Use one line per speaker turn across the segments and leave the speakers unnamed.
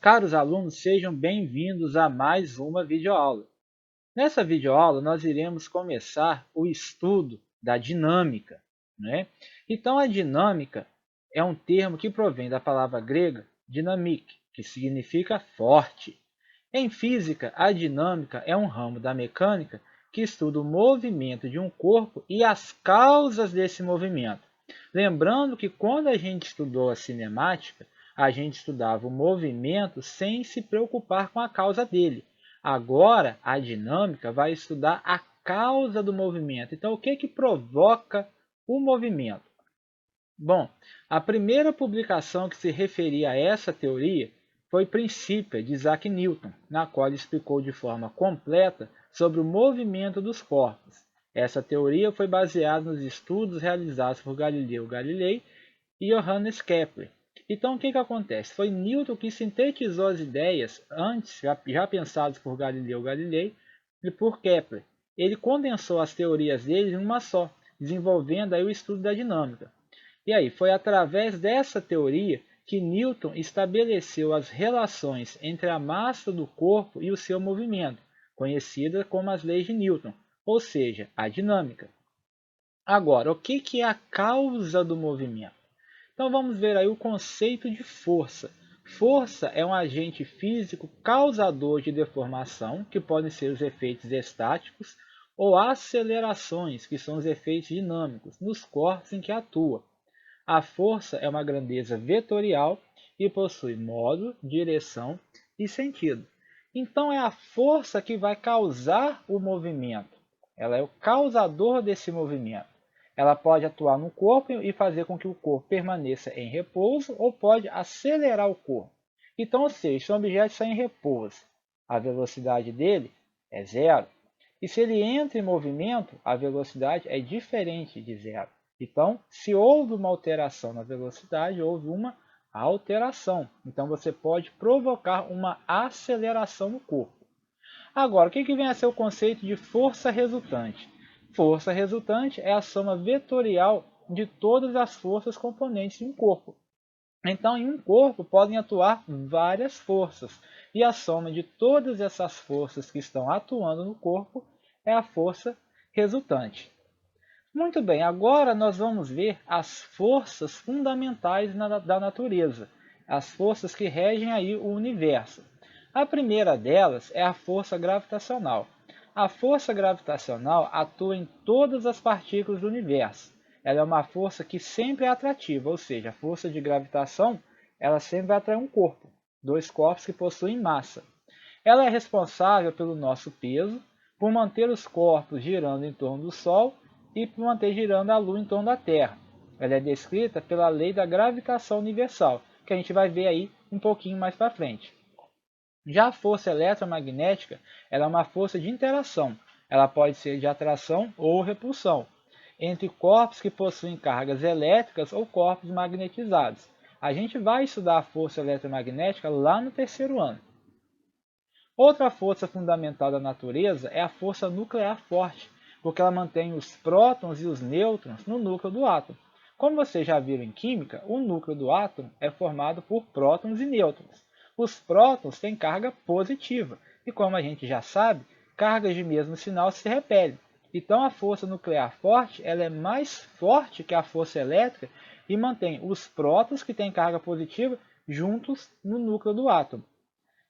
Caros alunos, sejam bem-vindos a mais uma videoaula. Nessa videoaula, nós iremos começar o estudo da dinâmica, né? Então, a dinâmica é um termo que provém da palavra grega dynamik, que significa forte. Em física, a dinâmica é um ramo da mecânica que estuda o movimento de um corpo e as causas desse movimento. Lembrando que quando a gente estudou a cinemática, a gente estudava o movimento sem se preocupar com a causa dele. Agora, a dinâmica vai estudar a causa do movimento. Então, o que provoca o movimento? Bom, a primeira publicação que se referia a essa teoria foi Princípio, de Isaac Newton, na qual ele explicou de forma completa sobre o movimento dos corpos. Essa teoria foi baseada nos estudos realizados por Galileu Galilei e Johannes Kepler. Então, o que acontece? Foi Newton que sintetizou as ideias antes, já pensadas por Galileu Galilei e por Kepler. Ele condensou as teorias dele em uma só, desenvolvendo aí o estudo da dinâmica. E aí, foi através dessa teoria que Newton estabeleceu as relações entre a massa do corpo e o seu movimento, conhecidas como as leis de Newton, ou seja, a dinâmica. Agora, o que é a causa do movimento? Então vamos ver aí o conceito de força. Força é um agente físico causador de deformação, que podem ser os efeitos estáticos, ou acelerações, que são os efeitos dinâmicos, nos corpos em que atua. A força é uma grandeza vetorial e possui modo, direção e sentido. Então é a força que vai causar o movimento. Ela é o causador desse movimento. Ela pode atuar no corpo e fazer com que o corpo permaneça em repouso ou pode acelerar o corpo. Então, ou seja, se o objeto está em repouso, a velocidade dele é zero. E se ele entra em movimento, a velocidade é diferente de zero. Então, se houve uma alteração na velocidade, houve uma alteração. Então, você pode provocar uma aceleração no corpo. Agora, o que vem a ser o conceito de força resultante? Força resultante é a soma vetorial de todas as forças componentes de um corpo. Então, em um corpo podem atuar várias forças, e a soma de todas essas forças que estão atuando no corpo é a força resultante. Muito bem, agora nós vamos ver as forças fundamentais da natureza, as forças que regem aí o universo. A primeira delas é a força gravitacional. A força gravitacional atua em todas as partículas do universo. Ela é uma força que sempre é atrativa, ou seja, a força de gravitação ela sempre vai atrair um corpo, dois corpos que possuem massa. Ela é responsável pelo nosso peso, por manter os corpos girando em torno do Sol e por manter girando a Lua em torno da Terra. Ela é descrita pela lei da gravitação universal, que a gente vai ver aí um pouquinho mais para frente. Já a força eletromagnética ela é uma força de interação. Ela pode ser de atração ou repulsão entre corpos que possuem cargas elétricas ou corpos magnetizados. A gente vai estudar a força eletromagnética lá no terceiro ano. Outra força fundamental da natureza é a força nuclear forte, porque ela mantém os prótons e os nêutrons no núcleo do átomo. Como vocês já viram em química, o núcleo do átomo é formado por prótons e nêutrons. Os prótons têm carga positiva, e como a gente já sabe, cargas de mesmo sinal se repelem. Então a força nuclear forte ela é mais forte que a força elétrica e mantém os prótons que têm carga positiva juntos no núcleo do átomo.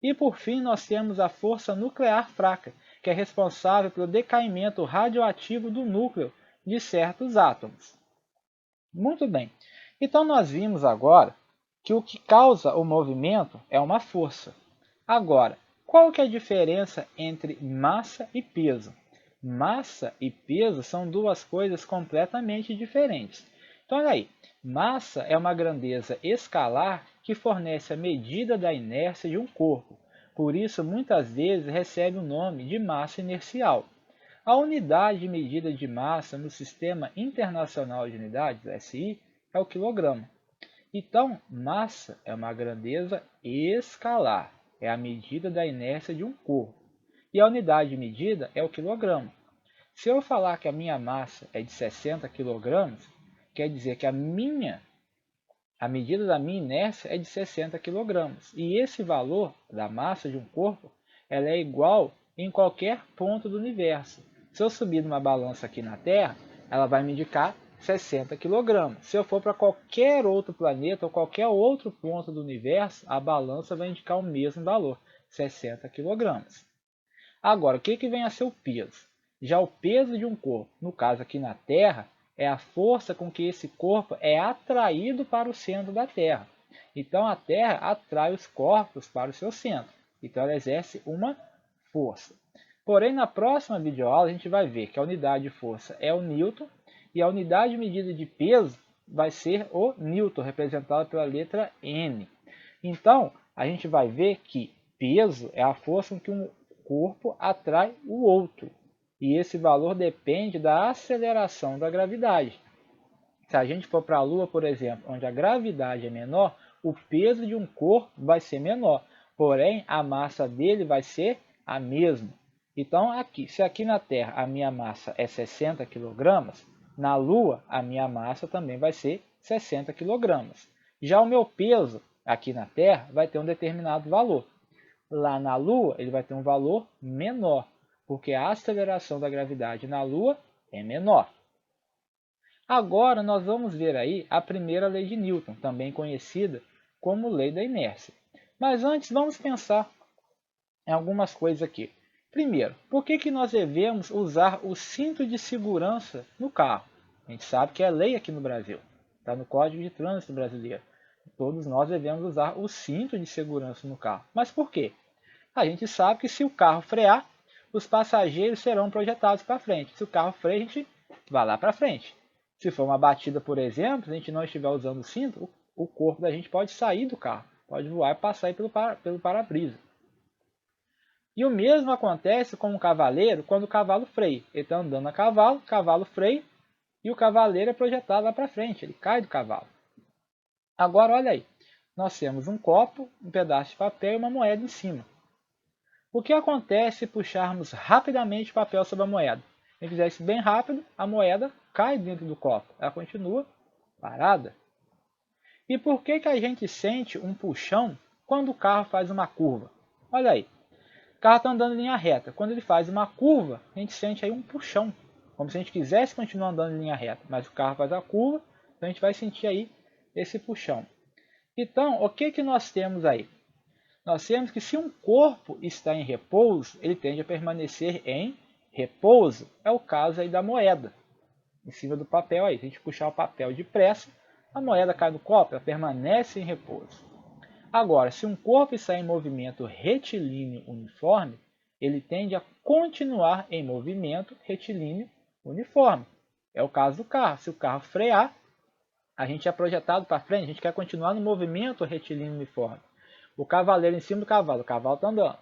E por fim, nós temos a força nuclear fraca, que é responsável pelo decaimento radioativo do núcleo de certos átomos. Muito bem, então nós vimos agora que o que causa o movimento é uma força. Agora, qual que é a diferença entre massa e peso? Massa e peso são duas coisas completamente diferentes. Então, olha aí, massa é uma grandeza escalar que fornece a medida da inércia de um corpo. Por isso, muitas vezes recebe o nome de massa inercial. A unidade de medida de massa no Sistema Internacional de Unidades, SI, é o quilograma. Então, massa é uma grandeza escalar, é a medida da inércia de um corpo. E a unidade de medida é o quilograma. Se eu falar que a minha massa é de 60 kg, quer dizer que a minha A medida da minha inércia é de 60 kg. E esse valor da massa de um corpo ela é igual em qualquer ponto do universo. Se eu subir numa balança aqui na Terra, ela vai me indicar 60 kg. Se eu for para qualquer outro planeta ou qualquer outro ponto do universo, a balança vai indicar o mesmo valor, 60 kg. Agora, o que vem a ser o peso? Já o peso de um corpo, no caso aqui na Terra, é a força com que esse corpo é atraído para o centro da Terra. Então a Terra atrai os corpos para o seu centro. Então ela exerce uma força. Porém, na próxima videoaula a gente vai ver que a unidade de força é o Newton e a unidade de medida de peso vai ser o Newton, representado pela letra N. Então, a gente vai ver que peso é a força com que um corpo atrai o outro. E esse valor depende da aceleração da gravidade. Se a gente for para a Lua, por exemplo, onde a gravidade é menor, o peso de um corpo vai ser menor. Porém, a massa dele vai ser a mesma. Então, se aqui na Terra a minha massa é 60 kg, na Lua a minha massa também vai ser 60 kg. Já o meu peso aqui na Terra vai ter um determinado valor. Lá na Lua ele vai ter um valor menor, porque a aceleração da gravidade na Lua é menor. Agora nós vamos ver aí a primeira lei de Newton, também conhecida como lei da inércia. Mas antes vamos pensar em algumas coisas aqui. Primeiro, por que nós devemos usar o cinto de segurança no carro? A gente sabe que é lei aqui no Brasil, está no Código de Trânsito Brasileiro. Todos nós devemos usar o cinto de segurança no carro. Mas por quê? A gente sabe que se o carro frear, os passageiros serão projetados para frente. Se o carro freia, a gente vai lá para frente. Se for uma batida, por exemplo, se a gente não estiver usando o cinto, o corpo da gente pode sair do carro, pode voar e passar aí pelo para-brisa. E o mesmo acontece com o cavaleiro quando o cavalo freia. Ele está andando a cavalo, o cavalo freia e o cavaleiro é projetado lá para frente, ele cai do cavalo. Agora, olha aí, nós temos um copo, um pedaço de papel e uma moeda em cima. O que acontece se puxarmos rapidamente o papel sobre a moeda? Se fizer isso bem rápido, a moeda cai dentro do copo. Ela continua parada. E por que a gente sente um puxão quando o carro faz uma curva? Olha aí, o carro está andando em linha reta. Quando ele faz uma curva, a gente sente aí um puxão. Como se a gente quisesse continuar andando em linha reta, mas o carro faz a curva, então a gente vai sentir aí esse puxão. Então, o que nós temos aí? Nós temos que se um corpo está em repouso, ele tende a permanecer em repouso. É o caso aí da moeda, em cima do papel aí. Se a gente puxar o papel depressa, a moeda cai no copo, ela permanece em repouso. Agora, se um corpo está em movimento retilíneo uniforme, ele tende a continuar em movimento retilíneo uniforme. É o caso do carro. Se o carro frear, a gente é projetado para frente, a gente quer continuar no movimento retilíneo uniforme. O cavaleiro em cima do cavalo, o cavalo está andando.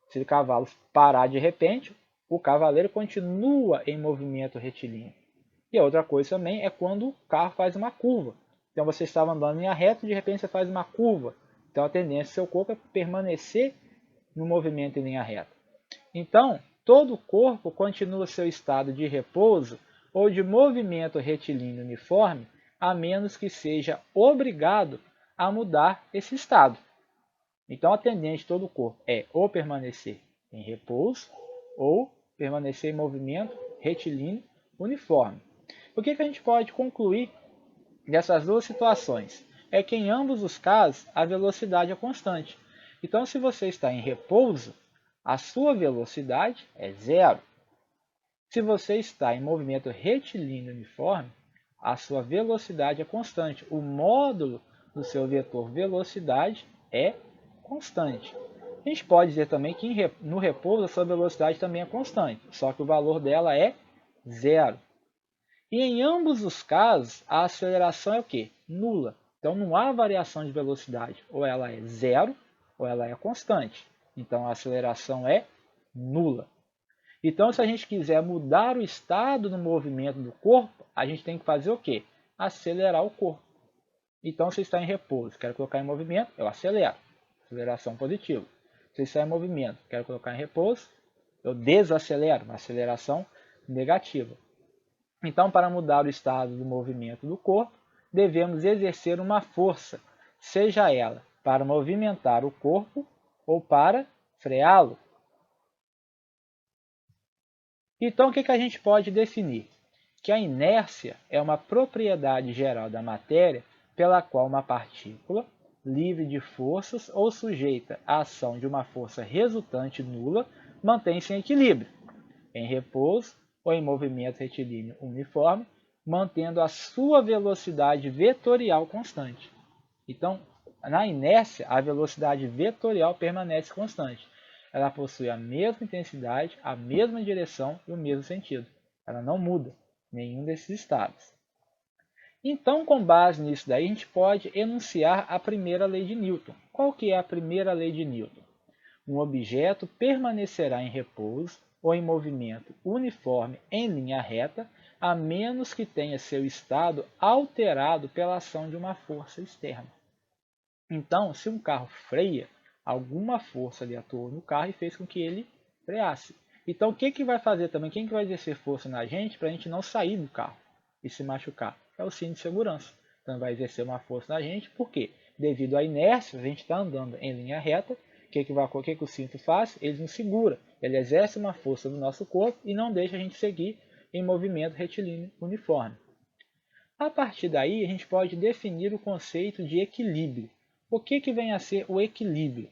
Se o cavalo parar de repente, o cavaleiro continua em movimento retilíneo. E a outra coisa também é quando o carro faz uma curva. Então você estava andando em linha reta e de repente você faz uma curva. Então a tendência do seu corpo é permanecer no movimento em linha reta. Então, todo o corpo continua seu estado de repouso ou de movimento retilíneo uniforme, a menos que seja obrigado a mudar esse estado. Então a tendência de todo o corpo é ou permanecer em repouso ou permanecer em movimento retilíneo uniforme. O que a gente pode concluir dessas duas situações? É que em ambos os casos a velocidade é constante. Então se você está em repouso, a sua velocidade é zero. Se você está em movimento retilíneo uniforme, a sua velocidade é constante. O módulo do seu vetor velocidade é constante. A gente pode dizer também que no repouso a sua velocidade também é constante, só que o valor dela é zero. E em ambos os casos, a aceleração é o quê? Nula. Então não há variação de velocidade. Ou ela é zero, ou ela é constante. Então a aceleração é nula. Então se a gente quiser mudar o estado do movimento do corpo, a gente tem que fazer o quê? Acelerar o corpo. Então se está em repouso, quero colocar em movimento, eu acelero. Aceleração positiva. Se está em movimento, quero colocar em repouso, eu desacelero, uma aceleração negativa. Então, para mudar o estado do movimento do corpo, devemos exercer uma força, seja ela para movimentar o corpo ou para freá-lo. Então, o que a gente pode definir? Que a inércia é uma propriedade geral da matéria pela qual uma partícula, livre de forças ou sujeita à ação de uma força resultante nula, mantém-se em equilíbrio, em repouso ou em movimento retilíneo uniforme, mantendo a sua velocidade vetorial constante. Então, na inércia, a velocidade vetorial permanece constante. Ela possui a mesma intensidade, a mesma direção e o mesmo sentido. Ela não muda nenhum desses estados. Então, com base nisso daí, a gente pode enunciar a primeira lei de Newton. Qual que é a primeira lei de Newton? Um objeto permanecerá em repouso ou em movimento uniforme em linha reta, a menos que tenha seu estado alterado pela ação de uma força externa. Então, se um carro freia, alguma força ali atuou no carro e fez com que ele freasse. Então, o que vai fazer também? Quem que vai exercer força na gente para a gente não sair do carro e se machucar? É o cinto de segurança. Então, vai exercer uma força na gente, por quê? Devido à inércia, a gente está andando em linha reta, o que o cinto faz? Ele nos segura, ele exerce uma força no nosso corpo e não deixa a gente seguir em movimento retilíneo uniforme. A partir daí, a gente pode definir o conceito de equilíbrio. O que vem a ser o equilíbrio?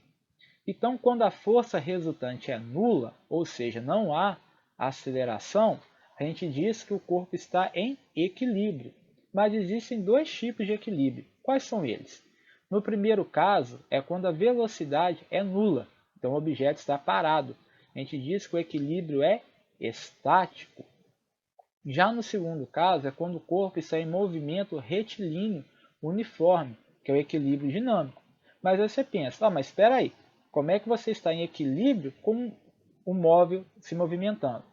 Então, quando a força resultante é nula, ou seja, não há aceleração, a gente diz que o corpo está em equilíbrio. Mas existem dois tipos de equilíbrio. Quais são eles? No primeiro caso, é quando a velocidade é nula, então o objeto está parado. A gente diz que o equilíbrio é estático. Já no segundo caso, é quando o corpo está em movimento retilíneo uniforme, que é o equilíbrio dinâmico. Mas aí você pensa, mas espera aí, como é que você está em equilíbrio com o móvel se movimentando?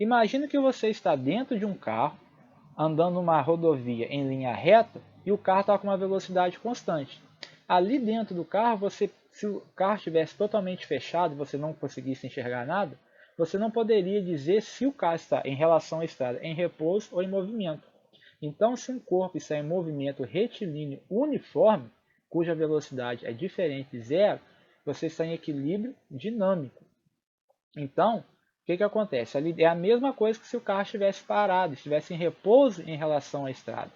Imagina que você está dentro de um carro, andando numa rodovia em linha reta, e o carro está com uma velocidade constante. Ali dentro do carro, se o carro estivesse totalmente fechado e você não conseguisse enxergar nada, você não poderia dizer se o carro está em relação à estrada em repouso ou em movimento. Então, se um corpo está em movimento retilíneo uniforme, cuja velocidade é diferente de zero, você está em equilíbrio dinâmico. Então, o que acontece? Ali é a mesma coisa que se o carro estivesse parado, estivesse em repouso em relação à estrada.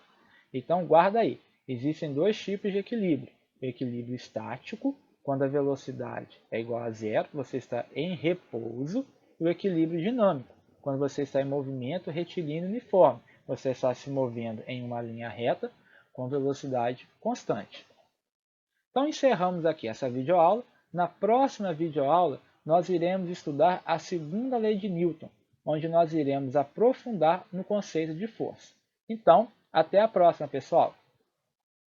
Então, guarda aí, existem dois tipos de equilíbrio. O equilíbrio estático, quando a velocidade é igual a zero, você está em repouso, e o equilíbrio dinâmico, quando você está em movimento retilíneo uniforme, você está se movendo em uma linha reta com velocidade constante. Então, encerramos aqui essa videoaula. Na próxima videoaula, nós iremos estudar a segunda lei de Newton, onde nós iremos aprofundar no conceito de força. Então, até a próxima, pessoal!